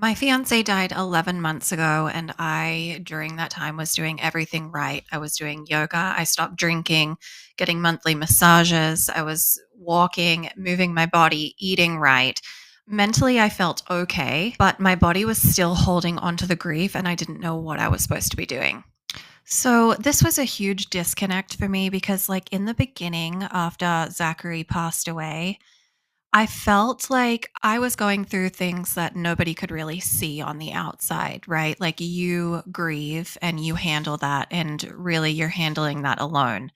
My fiancé died 11 months ago, and I, during that time, was doing everything right. I was doing yoga. I stopped drinking, getting monthly massages. I was walking, moving my body, eating right. Mentally, I felt okay, but my body was still holding on to the grief, and I didn't know what I was supposed to be doing. So, this was a huge disconnect for me because, like, in the beginning, after Zachary passed away, I felt like I was going through things that nobody could really see on the outside, right? Like you grieve and you handle that, and really you're handling that alone.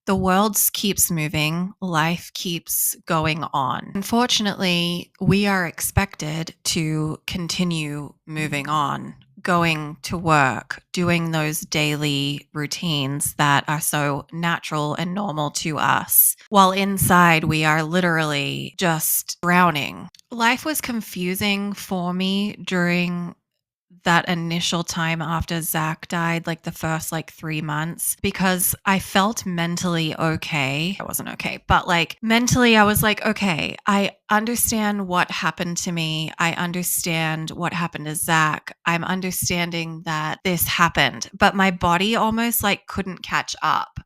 The world keeps moving, life keeps going on. Unfortunately, we are expected to continue moving on, going to work, doing those daily routines that are so natural and normal to us, while inside we are literally just drowning. Life was confusing for me during that initial time after Zach died, like the first like 3 months, because I felt mentally okay. I wasn't okay, but like mentally, I was like, okay, I understand what happened to me. I understand what happened to Zach. I'm understanding that this happened, but my body almost like couldn't catch up.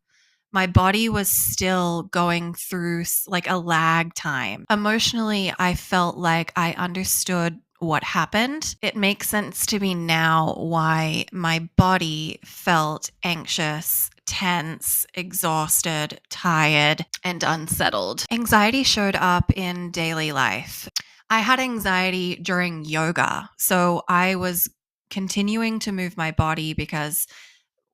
My body was still going through like a lag time. Emotionally, I felt like I understood what happened. It makes sense to me now why my body felt anxious, tense, exhausted, tired, and unsettled. Anxiety showed up in daily life. I had anxiety during yoga. So I was continuing to move my body because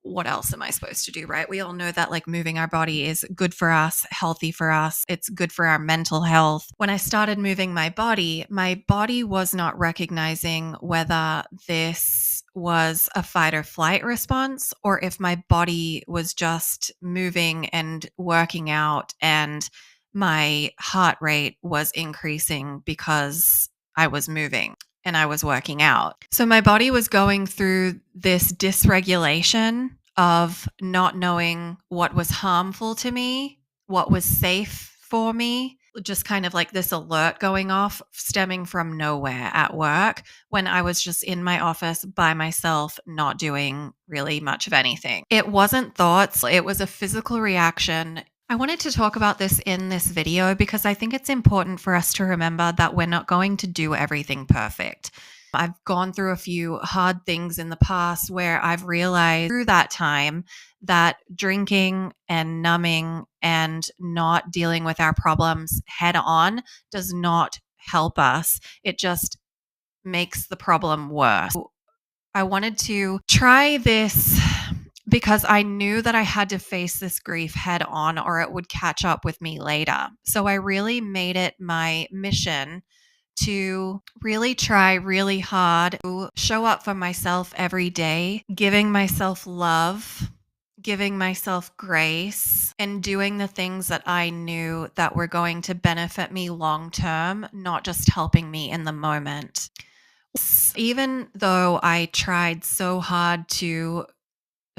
what else am I supposed to do, right? We all know that like moving our body is good for us, healthy for us. It's good for our mental health. When I started moving my body was not recognizing whether this was a fight or flight response or if my body was just moving and working out and my heart rate was increasing because I was moving and I was working out. So my body was going through this dysregulation of not knowing what was harmful to me, what was safe for me, just kind of like this alert going off stemming from nowhere at work when I was just in my office by myself, not doing really much of anything. It wasn't thoughts, it was a physical reaction. I wanted to talk about this in this video because I think it's important for us to remember that we're not going to do everything perfect. I've gone through a few hard things in the past where I've realized through that time that drinking and numbing and not dealing with our problems head on does not help us. It just makes the problem worse. I wanted to try this because I knew that I had to face this grief head on or it would catch up with me later. So I really made it my mission to really try really hard to show up for myself every day, giving myself love, giving myself grace, and doing the things that I knew that were going to benefit me long term, not just helping me in the moment. Even though I tried so hard to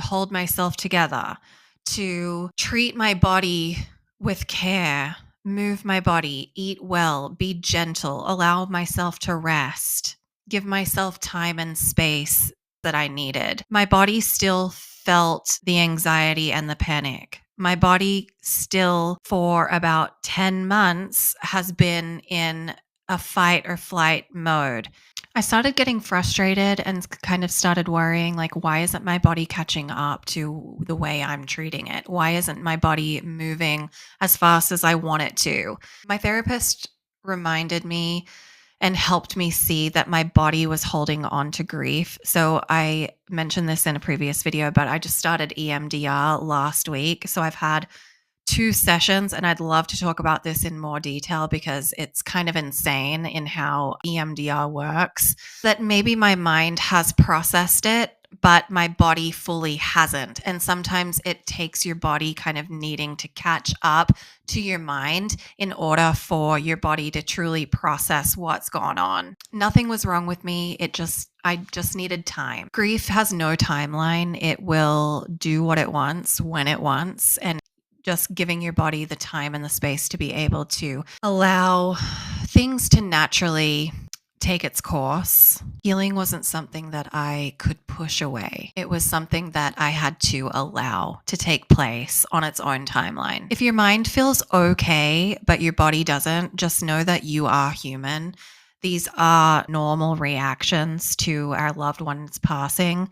hold myself together, to treat my body with care, move my body, eat well, be gentle, allow myself to rest, give myself time and space that I needed. My body still felt the anxiety and the panic. My body still, for about 10 months, has been in a fight or flight mode. I started getting frustrated and kind of started worrying, like, why isn't my body catching up to the way I'm treating it? Why isn't my body moving as fast as I want it to? My therapist reminded me and helped me see that my body was holding on to grief. So I mentioned this in a previous video, but I just started EMDR last week. So I've had 2 sessions, and I'd love to talk about this in more detail because it's kind of insane in how EMDR works. That maybe my mind has processed it, but my body fully hasn't. And sometimes it takes your body kind of needing to catch up to your mind in order for your body to truly process what's gone on. Nothing was wrong with me. I just needed time. Grief has no timeline. It will do what it wants when it wants. And just giving your body the time and the space to be able to allow things to naturally take its course. Healing wasn't something that I could push away. It was something that I had to allow to take place on its own timeline. If your mind feels okay, but your body doesn't, just know that you are human. These are normal reactions to our loved ones passing.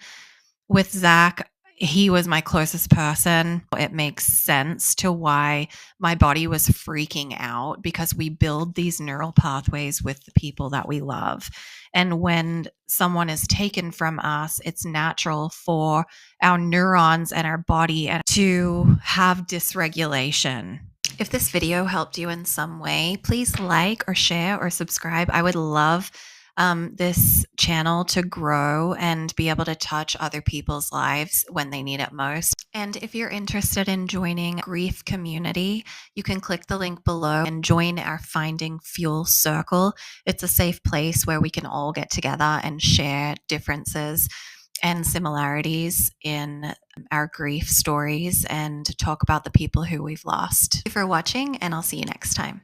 With Zach, he was my closest person. It makes sense to why my body was freaking out because we build these neural pathways with the people that we love. And when someone is taken from us, it's natural for our neurons and our body to have dysregulation. If this video helped you in some way, please like or share or subscribe. I would love this channel to grow and be able to touch other people's lives when they need it most. And if you're interested in joining grief community, you can click the link below and join our Finding Fuel Circle. It's a safe place where we can all get together and share differences and similarities in our grief stories and talk about the people who we've lost. Thank you for watching, and I'll see you next time.